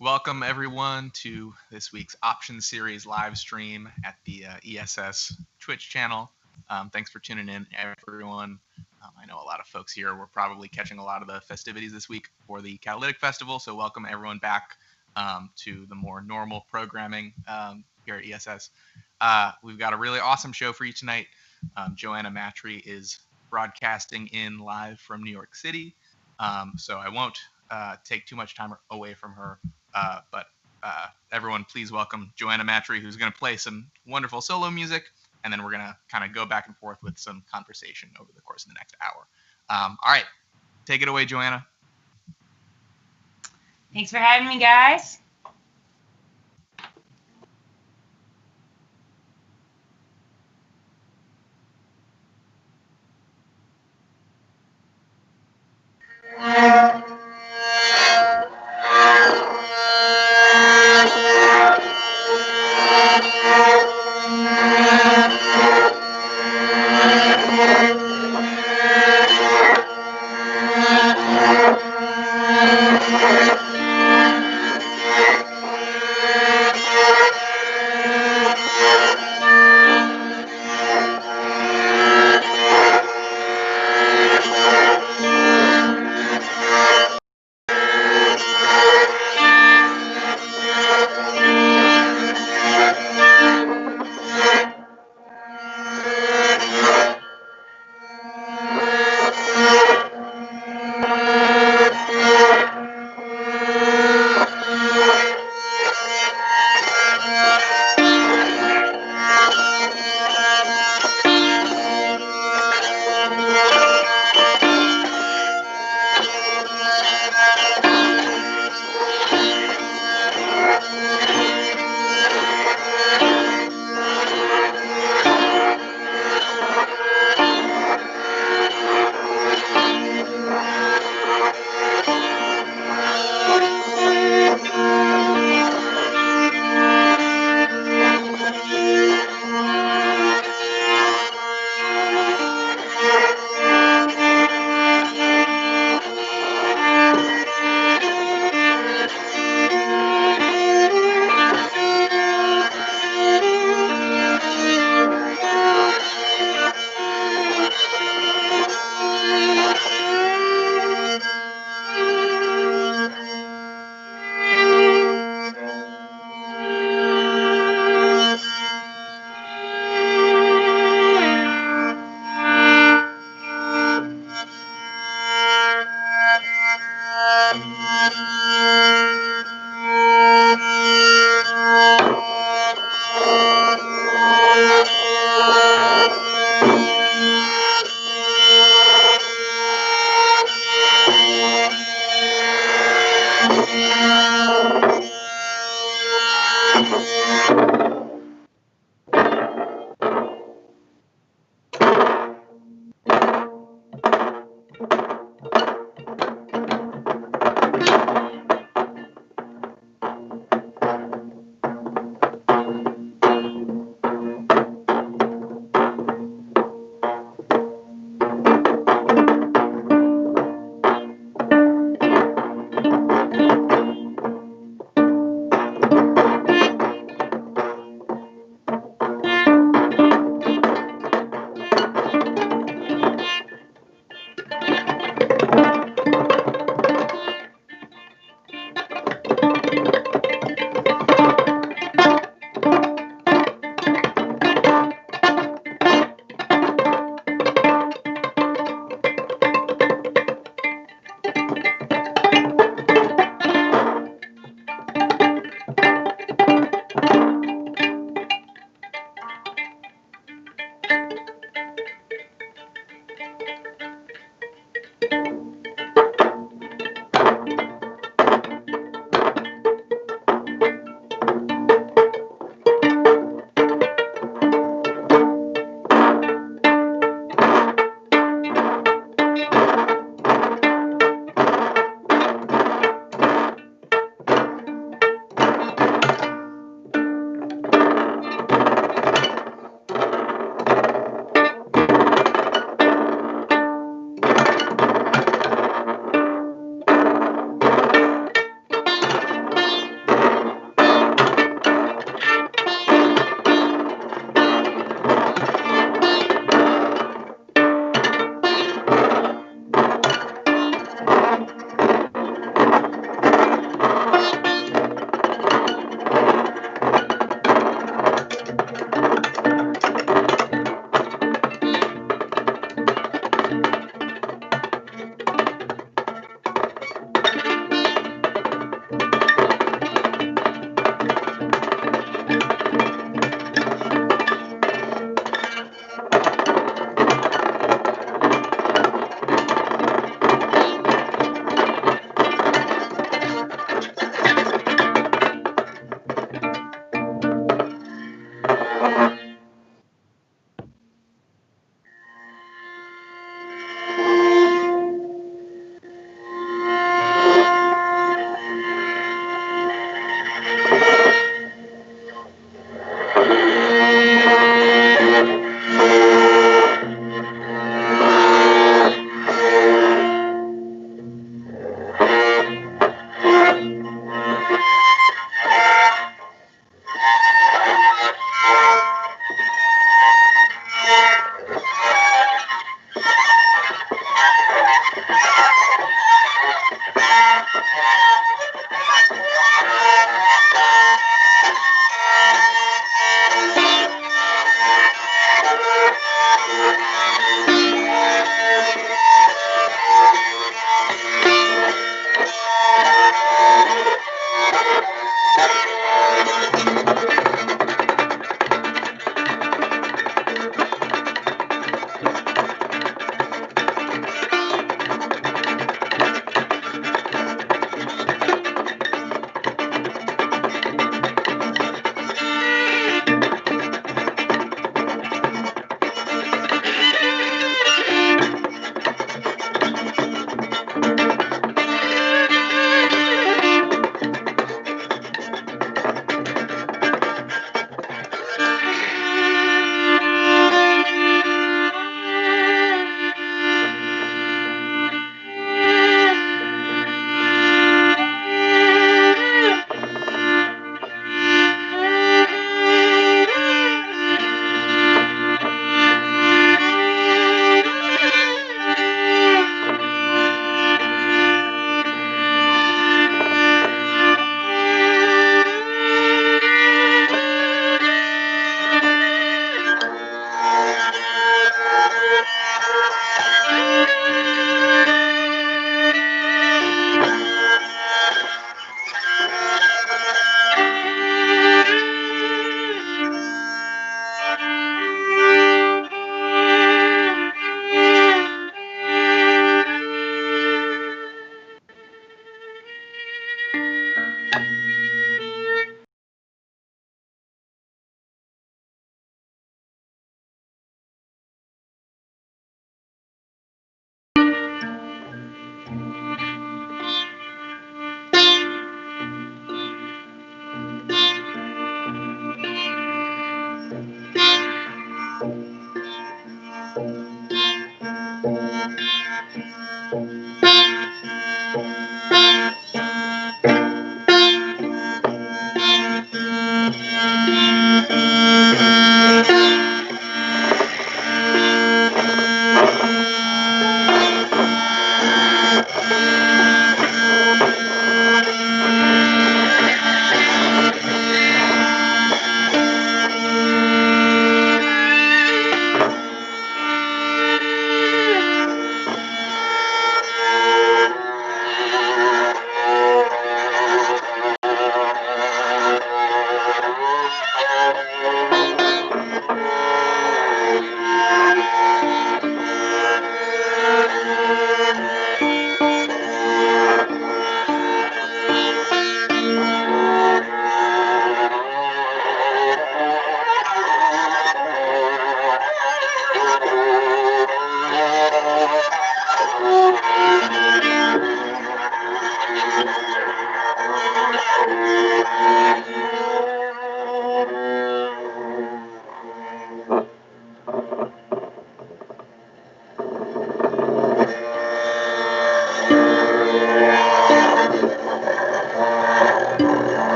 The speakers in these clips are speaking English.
Welcome everyone to this week's Options Series live stream at the ESS Twitch channel. Thanks for tuning in, everyone. I know a lot of folks here were probably catching a lot of the festivities this week for the Catalytic Festival, so welcome everyone back to the more normal programming here at ESS. We've got a really awesome show for you tonight. Joanna Mattrey is broadcasting in live from New York City, so I won't take too much time away from her. But everyone, please welcome Joanna Mattrey, who's going to play some wonderful solo music, and then we're going to kind of go back and forth with some conversation over the course of the next hour. All right, take it away, Joanna. Thanks for having me, guys.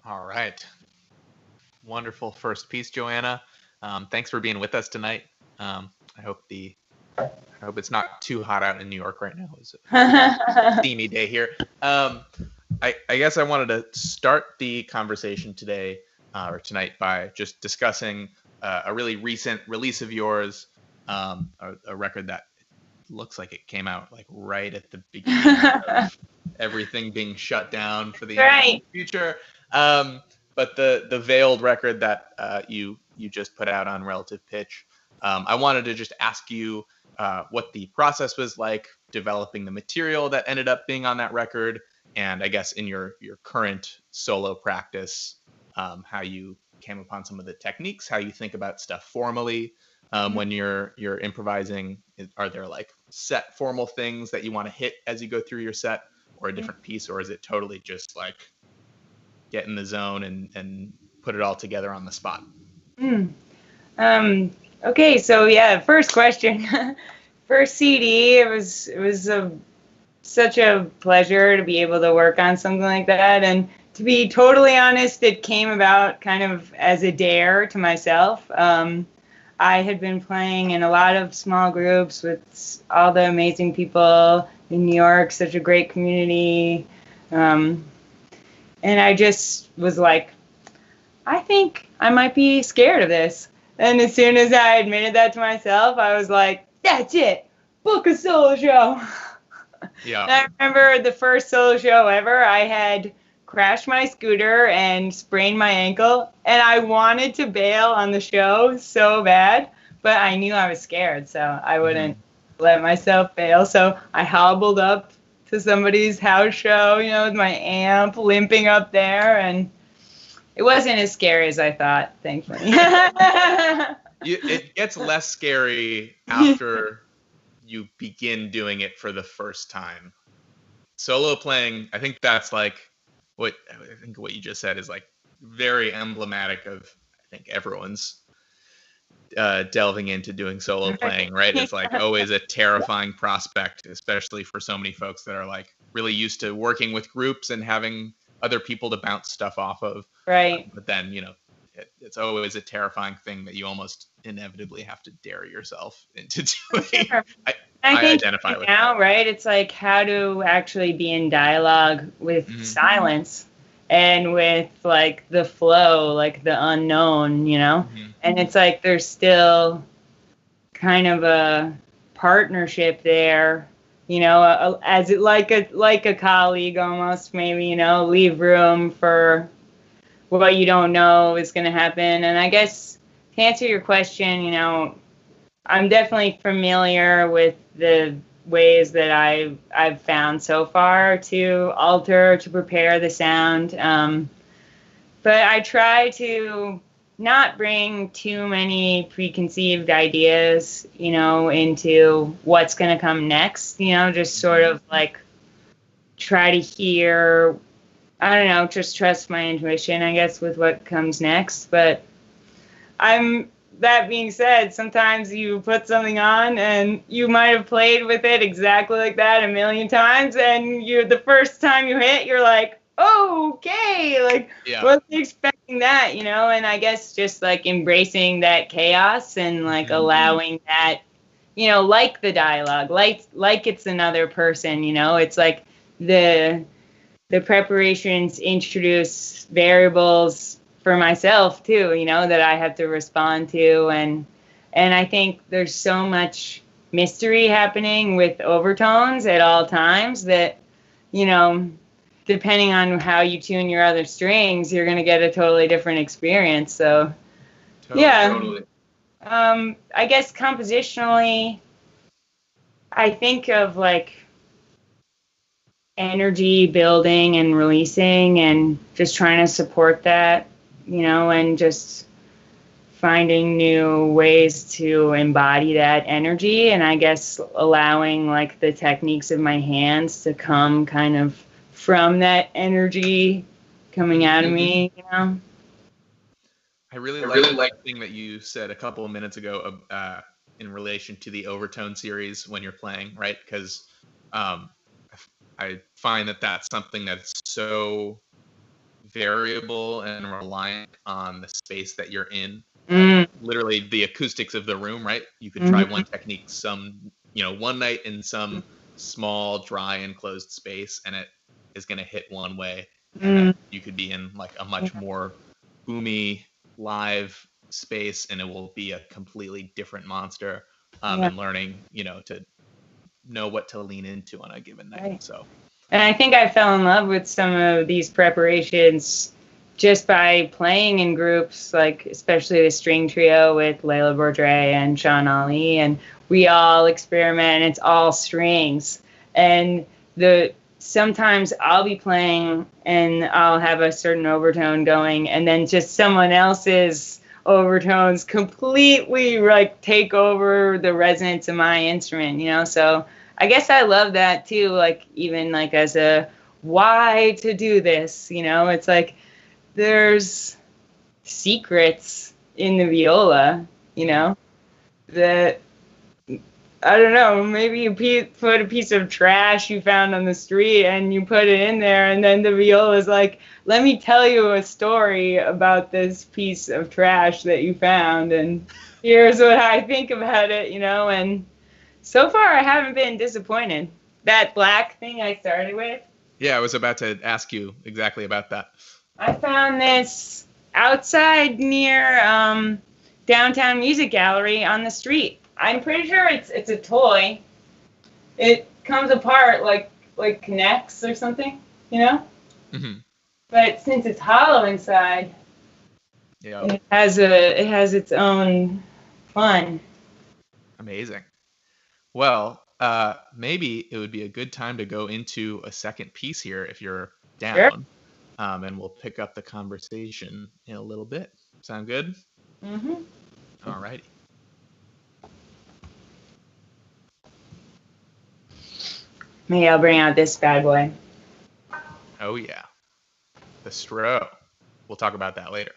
All right. Wonderful first piece, Joanna. Thanks for being with us tonight. I hope it's not too hot out in New York right now. It's a steamy day here. I guess I wanted to start the conversation today or tonight by just discussing a really recent release of yours, a record that looks like it came out like right at the beginning of everything being shut down for the Right. future. But the Veiled record that you just put out on Relative Pitch, I wanted to just ask you what the process was like developing the material that ended up being on that record, and I guess in your current solo practice, how you came upon some of the techniques, how you think about stuff formally when you're improvising. Are there like set formal things that you want to hit as you go through your set, or a different piece, or is it totally just like get in the zone and put it all together on the spot? Okay, so yeah, first question. First CD, it was such a pleasure to be able to work on something like that. And to be totally honest, it came about kind of as a dare to myself. I had been playing in a lot of small groups with all the amazing people in New York, such a great community. And I just was like, I think I might be scared of this. And as soon as I admitted that to myself, I was like, that's it. Book a solo show. Yeah. And I remember the first solo show ever, I had crashed my scooter and sprained my ankle, and I wanted to bail on the show so bad, but I knew I was scared, so I wouldn't let myself bail. So I hobbled up to somebody's house show, with my amp limping up there, and it wasn't as scary as I thought, thankfully. It gets less scary after you begin doing it for the first time. Solo playing, I think that's like what you just said is like very emblematic of, I think, everyone's delving into doing solo playing, right? It's like always a terrifying prospect, especially for so many folks that are like really used to working with groups and having other people to bounce stuff off of. Right. But then, it's always a terrifying thing that you almost inevitably have to dare yourself into doing. Sure. I think identify with now, that. right? It's like how to actually be in dialogue with silence and with like the flow, like the unknown, And it's like there's still kind of a partnership there, as it like a colleague almost, maybe, leave room for what you don't know is going to happen. And I guess to answer your question, I'm definitely familiar with the ways that I've found so far to alter, to prepare the sound. But I try to not bring too many preconceived ideas, into what's going to come next, just sort of like try to hear, I don't know, just trust my intuition, I guess, with what comes next. But that being said, sometimes you put something on and you might have played with it exactly like that a million times, and the first time you hit, you're like, oh, okay, like, wasn't expecting that, and I guess just like embracing that chaos and like allowing that, like the dialogue, like it's another person, it's like the preparations introduce variables for myself too, that I have to respond to. And I think there's so much mystery happening with overtones at all times that, depending on how you tune your other strings, you're going to get a totally different experience. So, totally. I guess compositionally, I think of like energy building and releasing and just trying to support that, and just finding new ways to embody that energy, and I guess allowing like the techniques of my hands to come kind of from that energy coming out of me, I really like the thing that you said a couple of minutes ago in relation to the overtone series when you're playing, right? Because I find that that's something that's so variable and reliant on the space that you're in. literally the acoustics of the room, right? You could try one technique one night in some small, dry, enclosed space, and it is going to hit one way. And then you could be in like a much more boomy live space, and it will be a completely different monster. And learning, to know what to lean into on a given night. Right. So, and I think I fell in love with some of these preparations just by playing in groups, like especially the string trio with Layla Bourdrais and Sean Ali, and we all experiment, and it's all strings. And sometimes I'll be playing and I'll have a certain overtone going, and then just someone else's overtones completely like take over the resonance of my instrument, so I guess I love that too, like even like as a why to do this, it's like there's secrets in the viola, that I don't know, maybe you put a piece of trash you found on the street and you put it in there, and then the viola is like, let me tell you a story about this piece of trash that you found, and here's what I think about it, and so far I haven't been disappointed. That black thing I started with. Yeah, I was about to ask you exactly about that. I found this outside near Downtown Music Gallery on the street. I'm pretty sure it's a toy. It comes apart like connects or something, Mm-hmm. But since it's hollow inside, it has its own fun. Amazing. Well, maybe it would be a good time to go into a second piece here if you're down. Sure. And we'll pick up the conversation in a little bit. Sound good? Mm-hmm. All righty. Maybe I'll bring out this bad boy. Oh, yeah. The Stro. We'll talk about that later.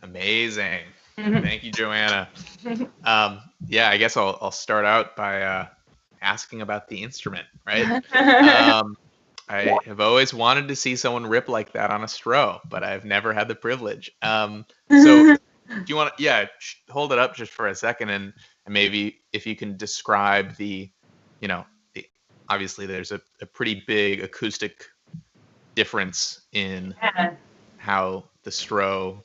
Amazing. Thank you, Joanna. Yeah, I guess I'll start out by asking about the instrument, right? I have always wanted to see someone rip like that on a Stro, but I've never had the privilege. So do you want to, hold it up just for a second, and maybe if you can describe obviously there's a pretty big acoustic difference in how the Stro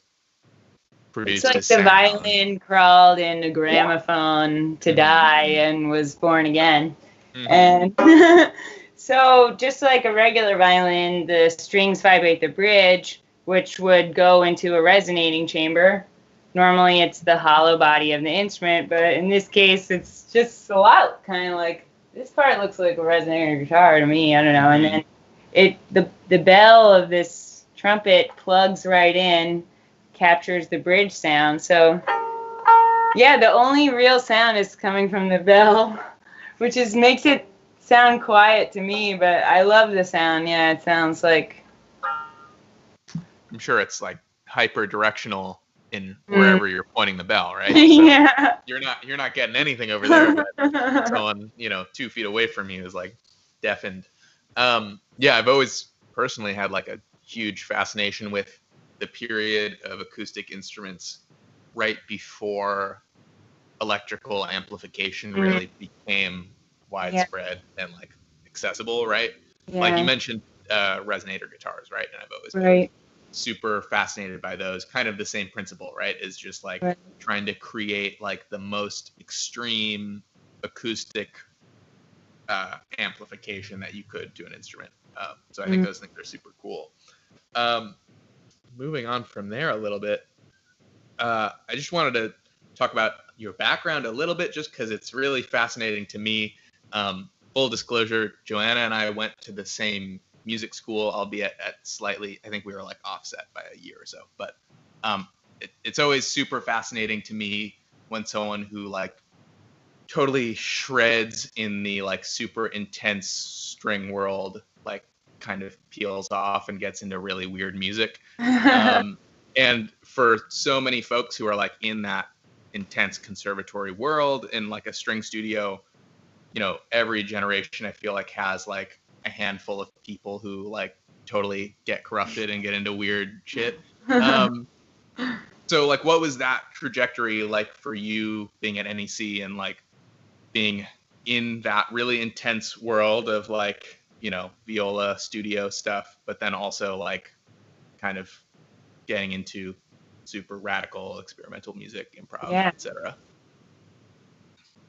produced it's like the violin crawled in a gramophone to die and was born again. And so just like a regular violin, the strings vibrate the bridge, which would go into a resonating chamber. Normally it's the hollow body of the instrument, but in this case it's just a lot kind of like, this part looks like a resonator guitar to me, I don't know. And then the bell of this trumpet plugs right in, captures the bridge sound. So yeah, the only real sound is coming from the bell, which makes it sound quiet to me, but I love the sound. Yeah, it sounds like, I'm sure it's like hyper directional in wherever you're pointing the bell, right? So yeah. You're not getting anything over there, but someone 2 feet away from you is like deafened. Yeah, I've always personally had like a huge fascination with the period of acoustic instruments right before electrical amplification really became widespread and like accessible, right? Yeah. Like you mentioned resonator guitars, right? And I've always been super fascinated by those. Kind of the same principle, right? Is just like trying to create like the most extreme acoustic amplification that you could to an instrument. So I think those things are super cool. Moving on from there a little bit, I just wanted to talk about your background a little bit, just because it's really fascinating to me. Full disclosure, Joanna and I went to the same music school, albeit at slightly, I think we were like offset by a year or so. But it's always super fascinating to me when someone who like totally shreds in the like super intense string world, like kind of peels off and gets into really weird music. And for so many folks who are like in that intense conservatory world in like a string studio, every generation I feel like has like a handful of people who like totally get corrupted and get into weird shit. So like, what was that trajectory like for you being at NEC and like being in that really intense world of like, viola studio stuff, but then also like kind of getting into super radical experimental music, improv, etc.?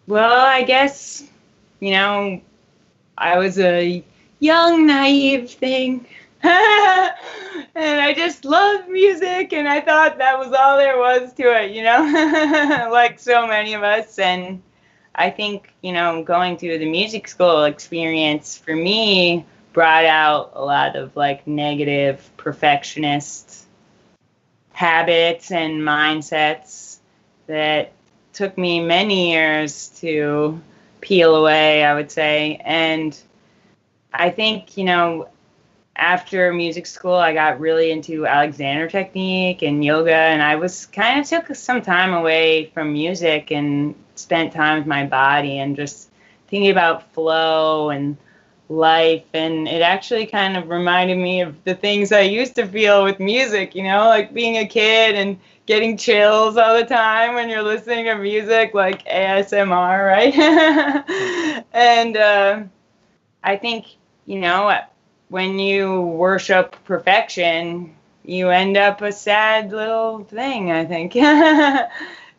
Well, I guess, I was a young, naive thing. And I just loved music, and I thought that was all there was to it, like so many of us. And I think, going through the music school experience for me brought out a lot of like negative perfectionist habits and mindsets that took me many years to peel away, I would say. And I think, after music school, I got really into Alexander technique and yoga, and I was kind of took some time away from music and spent time with my body and just thinking about flow and life. And it actually kind of reminded me of the things I used to feel with music, like being a kid and getting chills all the time when you're listening to music, like ASMR, right? And I think, when you worship perfection, you end up a sad little thing, I think.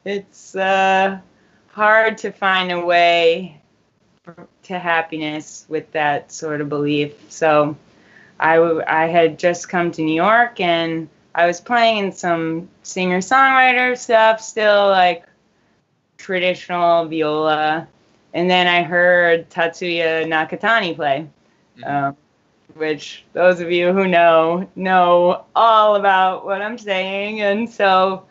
It's hard to find a way to happiness with that sort of belief. So I had just come to New York, and I was playing in some singer-songwriter stuff, still like traditional viola. And then I heard Tatsuya Nakatani play. Which those of you who know all about what I'm saying. And so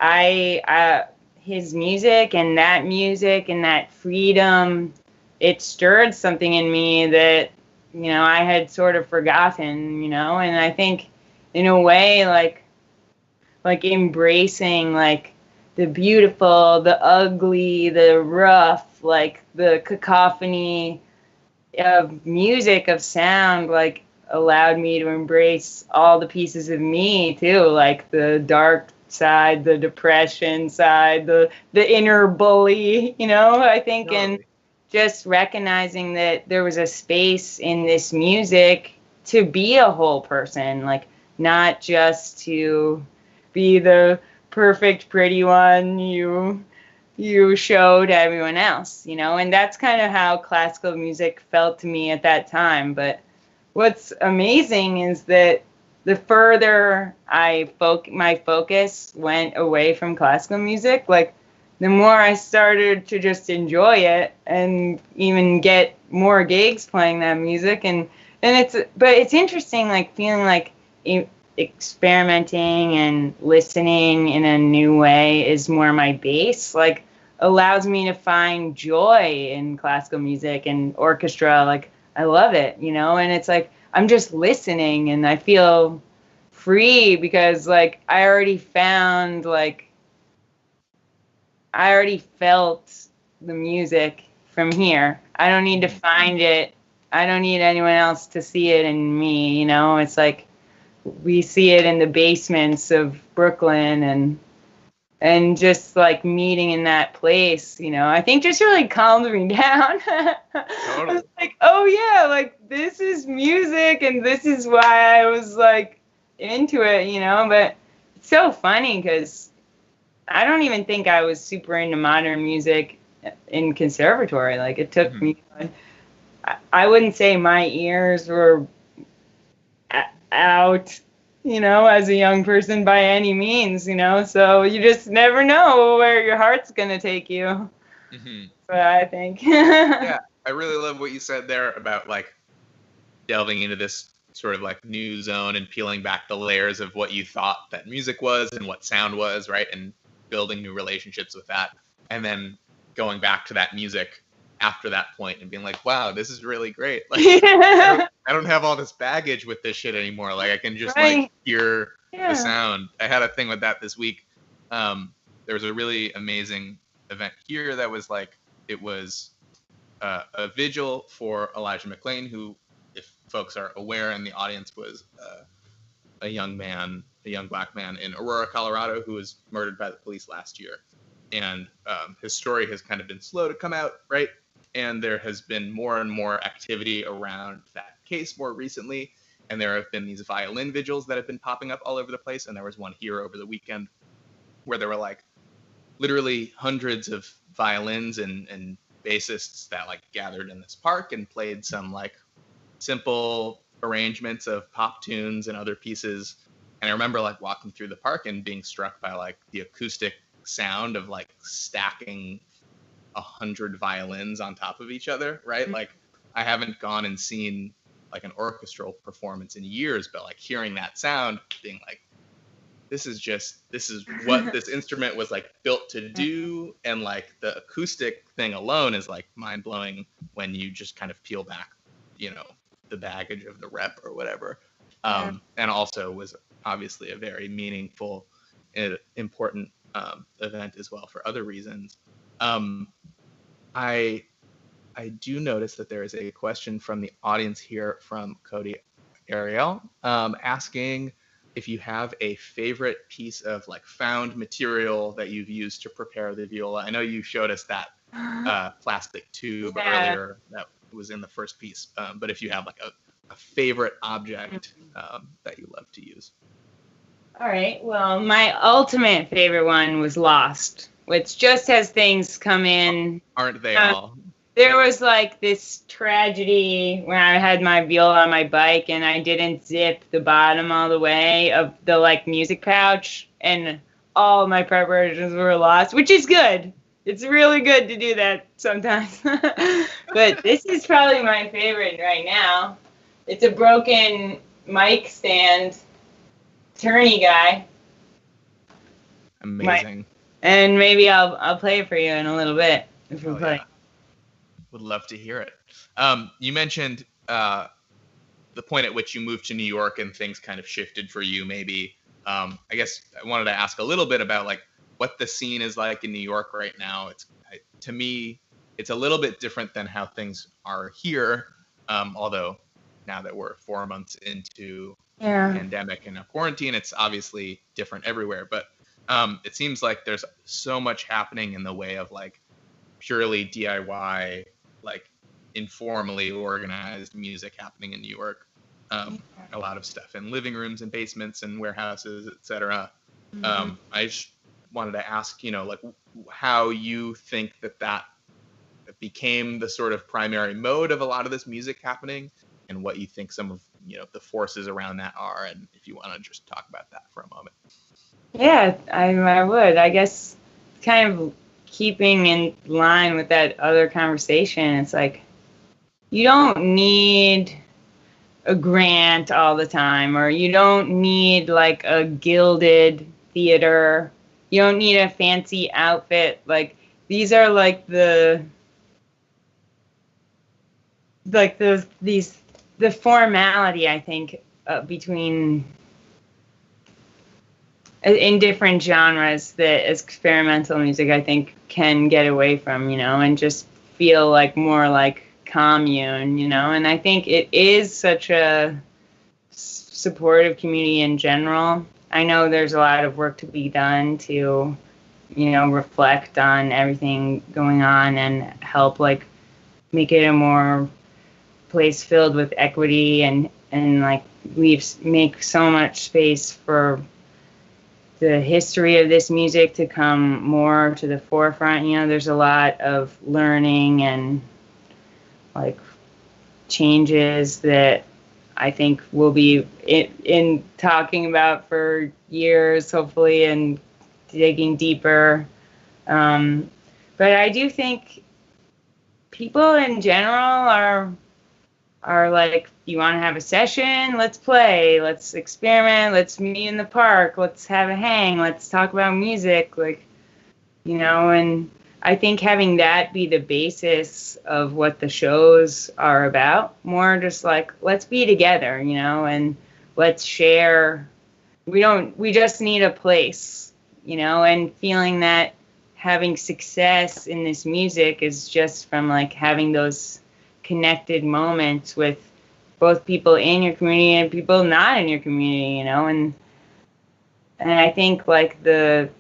his music and that freedom, it stirred something in me that, I had sort of forgotten, and I think in a way, like embracing like the beautiful, the ugly, the rough, like the cacophony of music, of sound, like allowed me to embrace all the pieces of me too, like the dark side, the depression side, the inner bully, I think. Totally. And just recognizing that there was a space in this music to be a whole person, like not just to be the perfect pretty one you showed everyone else, and that's kind of how classical music felt to me at that time. But what's amazing is that the further my focus went away from classical music, like the more I started to just enjoy it and even get more gigs playing that music. And it's interesting, like feeling like experimenting and listening in a new way is more my base, like allows me to find joy in classical music and orchestra. Like I love it, and it's like I'm just listening and I feel free because like I already felt the music from here. I don't need to find it. I don't need anyone else to see it in me, It's like we see it in the basements of Brooklyn, and just like meeting in that place, I think just really calms me down. Totally. Like, oh yeah, like this is music and this is why I was like into it, but it's so funny because I don't even think I was super into modern music in conservatory. Like it took me, I wouldn't say my ears were out, as a young person by any means, so you just never know where your heart's going to take you. But I think. Yeah, I really love what you said there about like delving into this sort of like new zone and peeling back the layers of what you thought that music was and what sound was, right? And building new relationships with that. And then going back to that music after that point and being like, wow, this is really great. Like, I don't have all this baggage with this shit anymore. Like, I can just like hear the sound. I had a thing with that this week. There was a really amazing event here that was like, it was a vigil for Elijah McClain, who, if folks are aware in the audience, was a young black man in Aurora, Colorado, who was murdered by the police last year. And his story has kind of been slow to come out, right? And there has been more and more activity around that case more recently. And there have been these violin vigils that have been popping up all over the place. And there was one here over the weekend where there were like literally hundreds of violins and bassists that like gathered in this park and played some like simple arrangements of pop tunes and other pieces. And I remember like walking through the park and being struck by like the acoustic sound of like stacking 100 violins on top of each other, right? Like, I haven't gone and seen like an orchestral performance in years, but like hearing that sound, being like, this is what this instrument was like built to do. And like the acoustic thing alone is like mind blowing when you just kind of peel back, the baggage of the rep or whatever. And also was obviously a very meaningful and important event as well for other reasons. I do notice that there is a question from the audience here from Cody Ariel, asking if you have a favorite piece of like found material that you've used to prepare the viola. I know you showed us that plastic tube earlier that was in the first piece, but if you have like a favorite object that you love to use. All right. Well, my ultimate favorite one was Lost, which just has things come in. Aren't they all? There was like this tragedy when I had my viola on my bike and I didn't zip the bottom all the way of the like music pouch, and all my preparations were lost, which is good. It's really good to do that sometimes. But this is probably my favorite right now. It's a broken mic stand, tourney guy. Amazing. And maybe I'll play it for you in a little bit if we play. Yeah. Would love to hear it. You mentioned the point at which you moved to New York and things kind of shifted for you. Maybe I guess I wanted to ask a little bit about like what the scene is like in New York right now. To me, it's a little bit different than how things are here. Although now that we're 4 months into the pandemic and a quarantine, it's obviously different everywhere. But it seems like there's so much happening in the way of like purely DIY, like informally organized music happening in New York. A lot of stuff in living rooms and basements and warehouses, etc. I just wanted to ask, like how you think that became the sort of primary mode of a lot of this music happening, and what you think some of the forces around that are, and if you want to just talk about that for a moment. Yeah, I would. I guess kind of keeping in line with that other conversation, it's like you don't need a grant all the time, or you don't need like a gilded theater. You don't need a fancy outfit. Like these are like the formality, I think, between in different genres that experimental music, I think, can get away from, and just feel like more like commune, and I think it is such a supportive community in general. I know there's a lot of work to be done to, reflect on everything going on and help like make it a more place filled with equity and like make so much space for the history of this music to come more to the forefront. There's a lot of learning and like changes that I think we'll be in talking about for years, hopefully, and digging deeper. But I do think people in general are like, you want to have a session? Let's play. Let's experiment. Let's meet in the park. Let's have a hang. Let's talk about music. Like, and I think having that be the basis of what the shows are about, more just like, let's be together, and let's share. We just need a place, and feeling that having success in this music is just from like having those connected moments with both people in your community and people not in your community, and I think like the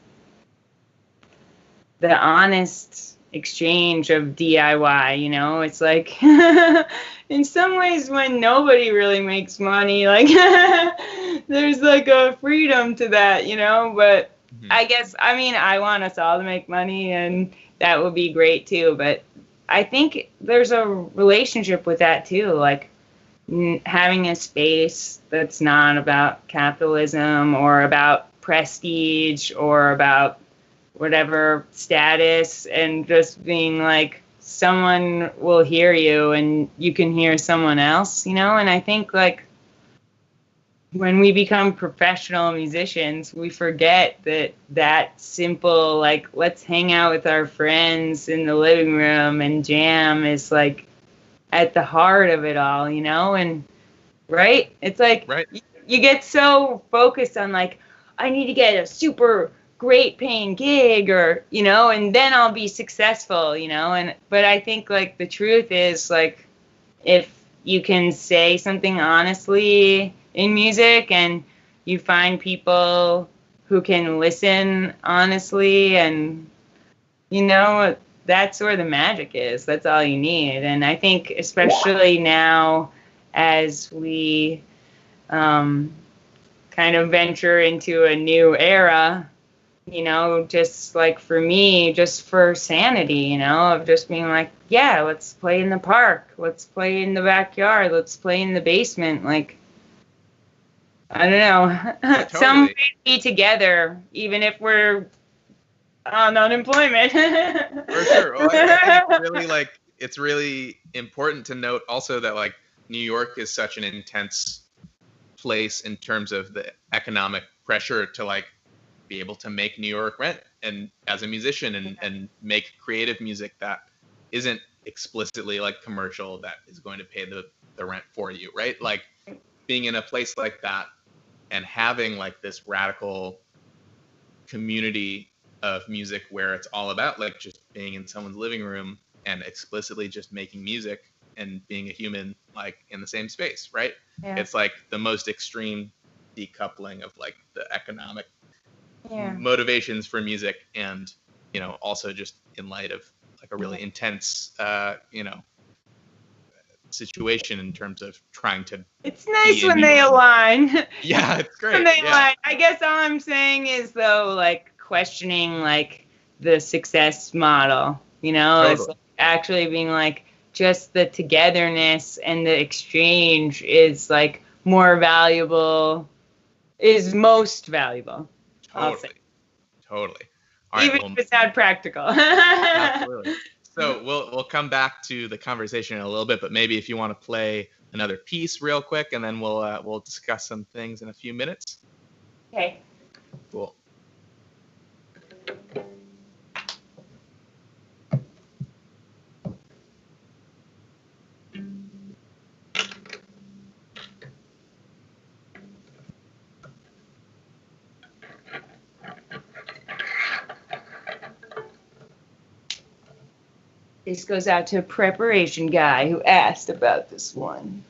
honest exchange of DIY, it's like in some ways when nobody really makes money, like there's like a freedom to that, but I guess, I want us all to make money and that would be great too, but I think there's a relationship with that too, like having a space that's not about capitalism or about prestige or about whatever status, and just being like, someone will hear you and you can hear someone else, and I think like when we become professional musicians, we forget that simple, like, let's hang out with our friends in the living room and jam is like at the heart of it all, and right? It's like right. You get so focused on like, I need to get a super great paying gig, or, and then I'll be successful, but I think like the truth is like, if you can say something honestly in music and you find people who can listen honestly, and that's where the magic is. That's all you need. And I think especially now as we kind of venture into a new era, just like for me, just for sanity, of just being like, yeah, let's play in the park, let's play in the backyard, let's play in the basement. Like, I don't know, Totally. some way to be together, even if we're on unemployment. For sure. Well, I think it's really important to note also that like New York is such an intense place in terms of the economic pressure to like be able to make New York rent, and as a musician and make creative music that isn't explicitly like commercial, that is going to pay the rent for you, right? Like being in a place like that and having like this radical community of music where it's all about like just being in someone's living room and explicitly just making music and being a human like in the same space, right? Yeah. It's like the most extreme decoupling of like the economic Yeah. motivations for music, and also just in light of like a really intense situation in terms of trying to it's nice when they align. Yeah, it's great. When they align. I guess all I'm saying is though, like questioning like the success model, Totally. It's like actually being like, just the togetherness and the exchange is like more valuable, is most valuable. Totally. All right, even if it's not practical. Absolutely. So we'll come back to the conversation in a little bit, but maybe if you want to play another piece real quick, and then we'll discuss some things in a few minutes. Okay. Cool. This goes out to a preparation guy who asked about this one.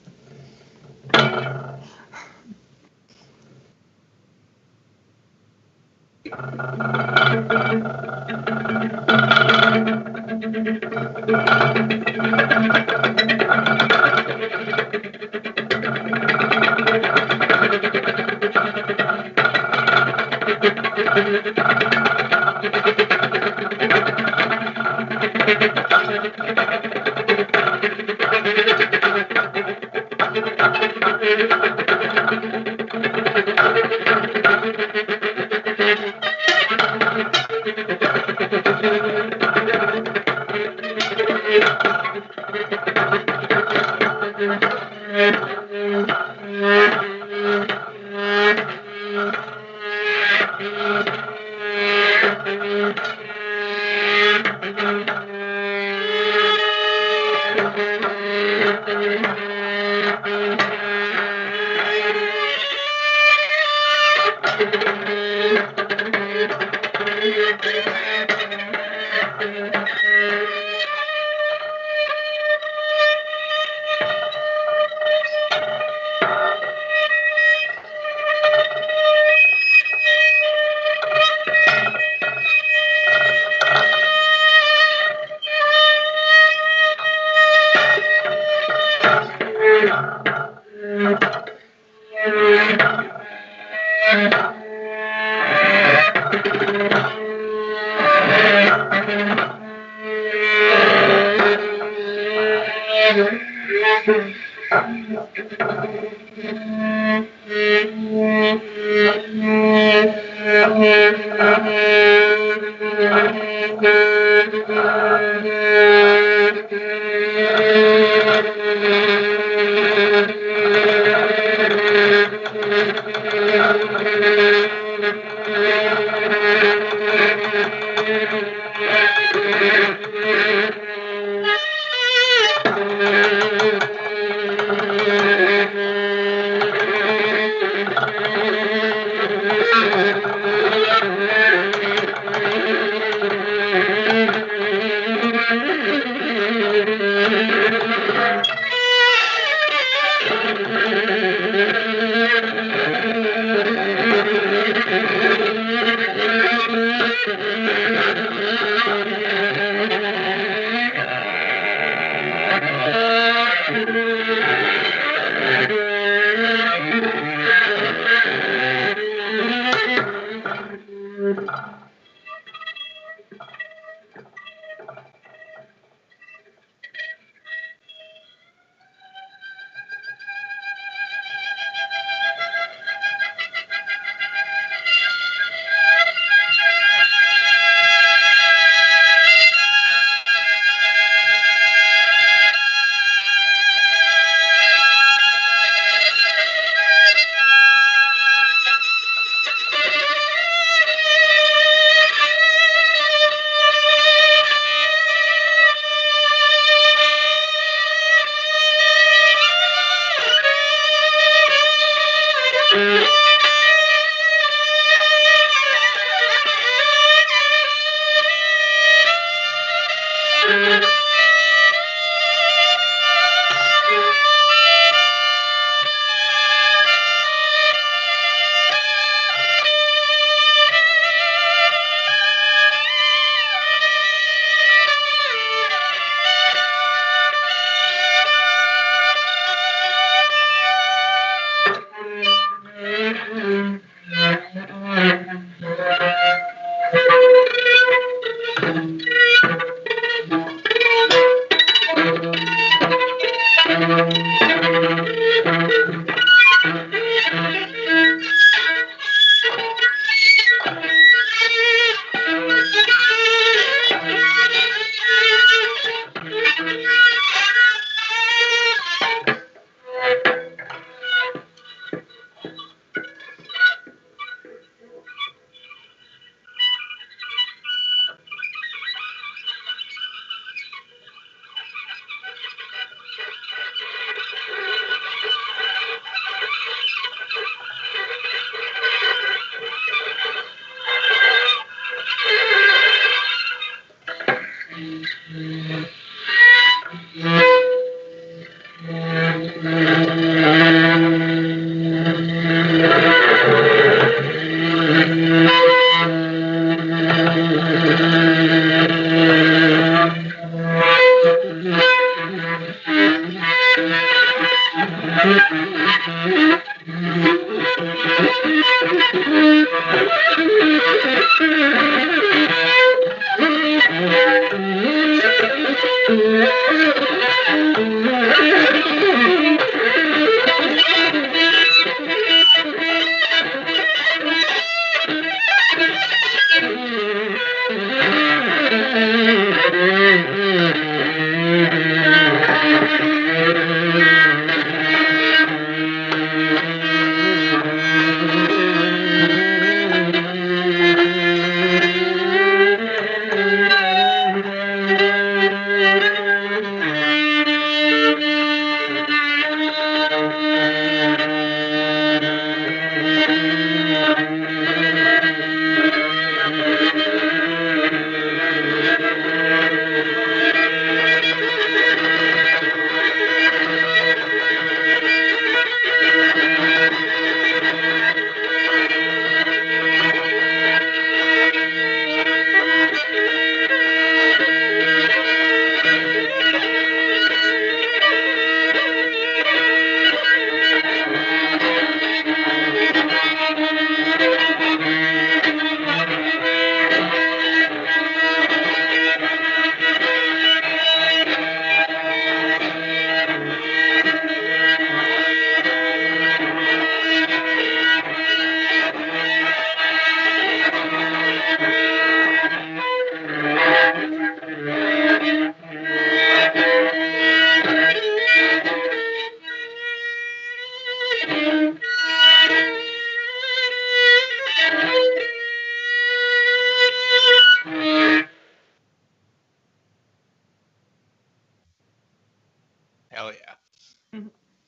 Hell yeah.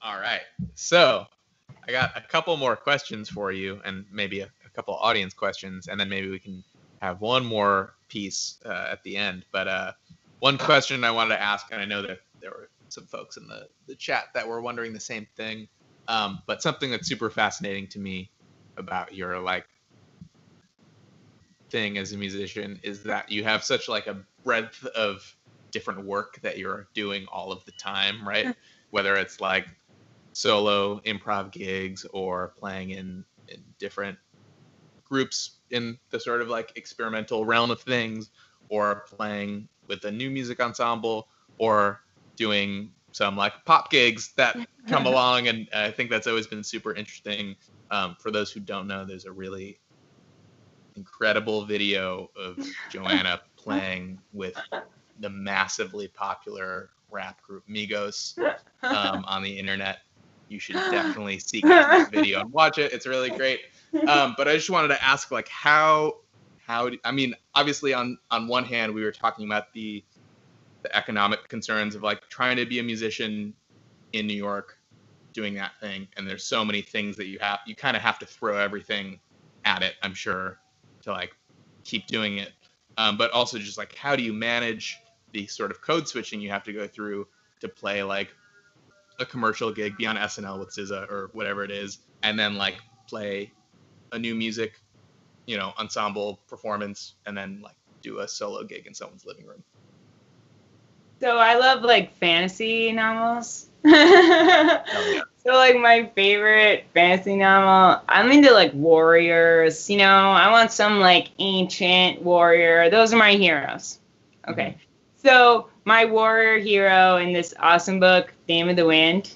All right. So I got a couple more questions for you, and maybe a couple audience questions, and then maybe we can have one more piece at the end. But one question I wanted to ask, and I know that there were some folks in the chat that were wondering the same thing, but something that's super fascinating to me about your thing as a musician is that you have such like a breadth of different work that you're doing all of the time, right? Whether it's like solo improv gigs or playing in different groups in the sort of like experimental realm of things, or playing with a new music ensemble, or doing some like pop gigs that come along. And I think that's always been super interesting. For those who don't know, there's a really incredible video of Joanna playing with the massively popular rap group Migos on the internet. You should definitely seek out that video and watch it. It's really great. But I just wanted to ask, like, I mean, obviously on one hand, we were talking about the economic concerns of like trying to be a musician in New York, doing that thing. And there's so many things that you kind of have to throw everything at it, I'm sure, to like keep doing it. But also just like, how do you manage the sort of code switching you have to go through to play like a commercial gig, be on SNL with SZA or whatever it is, and then like play a new music, ensemble performance, and then like do a solo gig in someone's living room. So I love like fantasy novels. Yeah. So like my favorite fantasy novel, I'm into like warriors, I want some like ancient warrior. Those are my heroes. Okay. Mm-hmm. So my warrior hero in this awesome book, Dame of the Wind,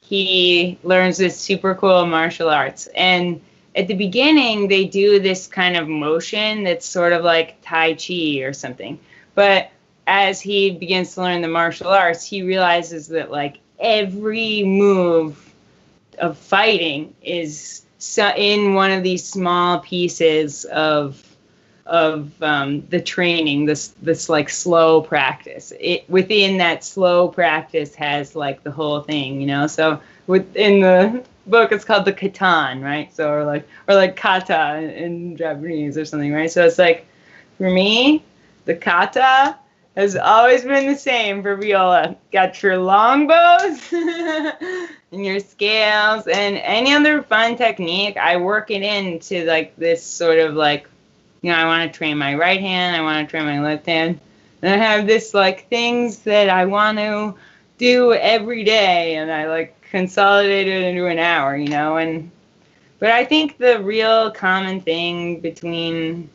he learns this super cool martial arts. And at the beginning, they do this kind of motion that's sort of like Tai Chi or something. But as he begins to learn the martial arts, he realizes that like every move of fighting is in one of these small pieces of the training, this like slow practice. It within that slow practice has like the whole thing, So within the book, it's called the katan, right? So or like kata in Japanese or something, right? So it's like for me, the kata has always been the same for viola. Got your long bows and your scales and any other fun technique. I work it into like this sort of like, I want to train my right hand, I want to train my left hand. And I have this like things that I want to do every day, and I like consolidate it into an hour, but I think the real common thing between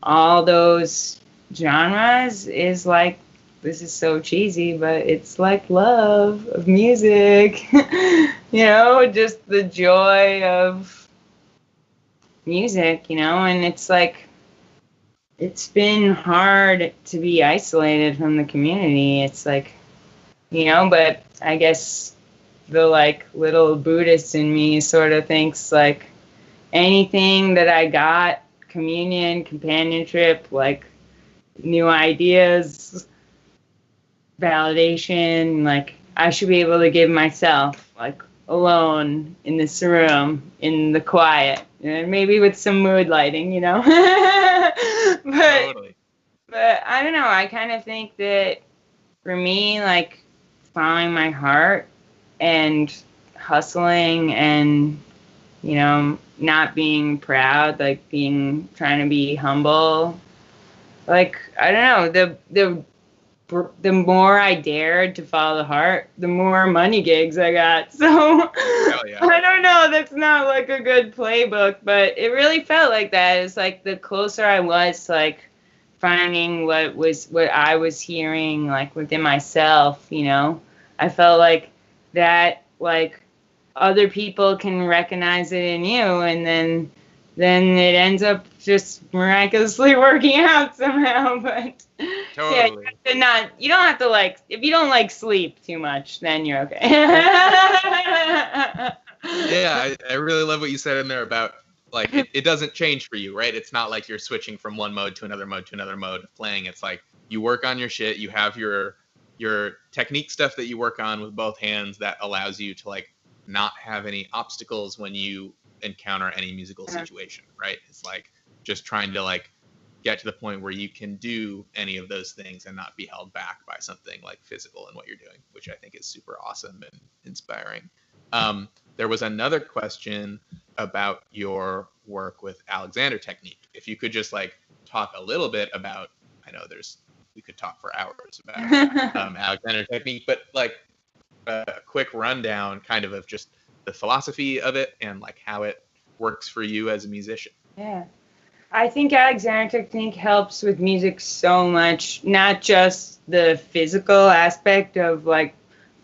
all those genres is like, this is so cheesy, but it's like love of music, just the joy of music, and it's like, it's been hard to be isolated from the community. It's like, but I guess the like little Buddhist in me sort of thinks like anything that I got, communion, companionship, like new ideas, validation, like I should be able to give myself like alone in this room in the quiet, and maybe with some mood lighting, but totally. But I don't know, I kind of think that for me, like following my heart and hustling and not being proud, like trying to be humble, like I don't know, the more I dared to follow the heart, the more money gigs I got. So yeah. I don't know, that's not like a good playbook, but it really felt like that. It's like the closer I was to like finding what I was hearing like within myself, I felt like that, like other people can recognize it in you, and then it ends up just miraculously working out somehow. But totally. Yeah, you don't have to like, if you don't like sleep too much, then you're okay. Yeah, I really love what you said in there about like it doesn't change for you, right? It's not like you're switching from one mode to another mode of playing. It's like you work on your shit, you have your technique stuff that you work on with both hands that allows you to like not have any obstacles when you encounter any musical situation, right? It's like just trying to like get to the point where you can do any of those things and not be held back by something like physical in what you're doing, which I think is super awesome and inspiring. There was another question about your work with Alexander Technique. If you could just like talk a little bit about, I know we could talk for hours about Alexander technique, but like a quick rundown kind of just the philosophy of it and like how it works for you as a musician. Yeah. I think Alexander technique helps with music so much, not just the physical aspect of like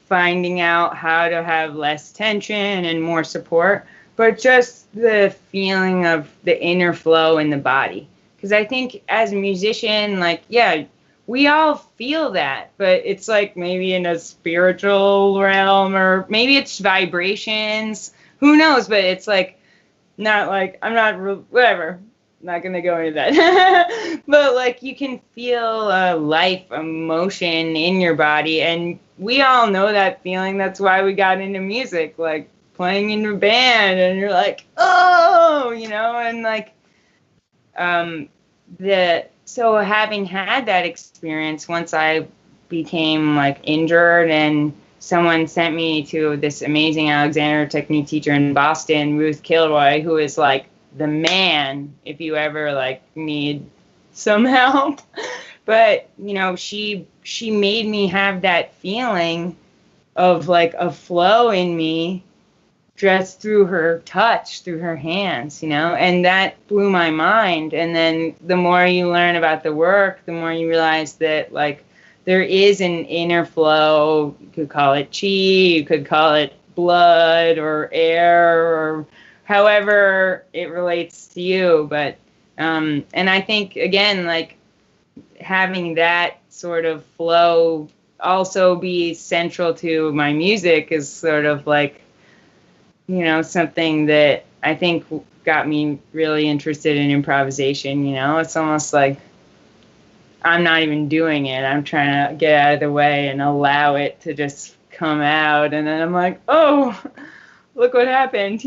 finding out how to have less tension and more support, but just the feeling of the inner flow in the body. Because I think as a musician, like, yeah, we all feel that, but it's like maybe in a spiritual realm, or maybe it's vibrations. Who knows? But it's like, not like, I'm not, whatever. Not going to go into that. But like you can feel life, emotion in your body. And we all know that feeling. That's why we got into music, like playing in a band. And you're like, oh, and like so having had that experience, once I became like injured and someone sent me to this amazing Alexander technique teacher in Boston, Ruth Kilroy, who is like the man if you ever like need some help. But she made me have that feeling of like a flow in me just through her touch, through her hands, and that blew my mind. And then the more you learn about the work, the more you realize that like there is an inner flow. You could call it chi, you could call it blood or air, or however it relates to you. But and I think again, like having that sort of flow also be central to my music is sort of like something that I think got me really interested in improvisation. It's almost like I'm not even doing it. I'm trying to get out of the way and allow it to just come out. And then I'm like, oh, look what happened,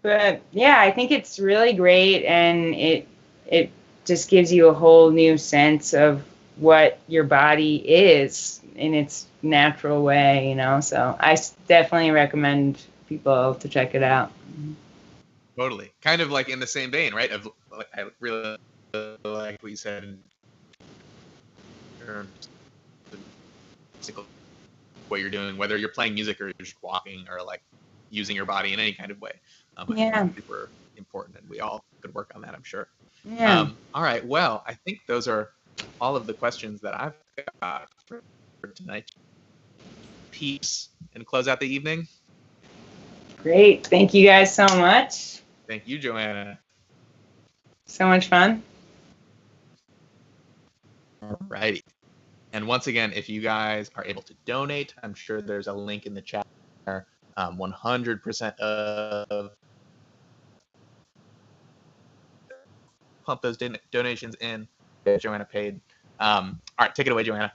But yeah, I think it's really great. And it just gives you a whole new sense of what your body is in its natural way, So I definitely recommend people to check it out. Totally. Kind of like in the same vein, right? I really like what you said in terms of what you're doing, whether you're playing music or you're just walking or like using your body in any kind of way. I think that's super important, and we all could work on that, I'm sure. Yeah. All right. Well, I think those are all of the questions that I've got for tonight. Peace and close out the evening. Great. Thank you guys so much. Thank you, Joanna. So much fun. All righty. And once again, if you guys are able to donate, I'm sure there's a link in the chat. 100% of pump those donations in. Get Joanna paid. All right, take it away, Joanna.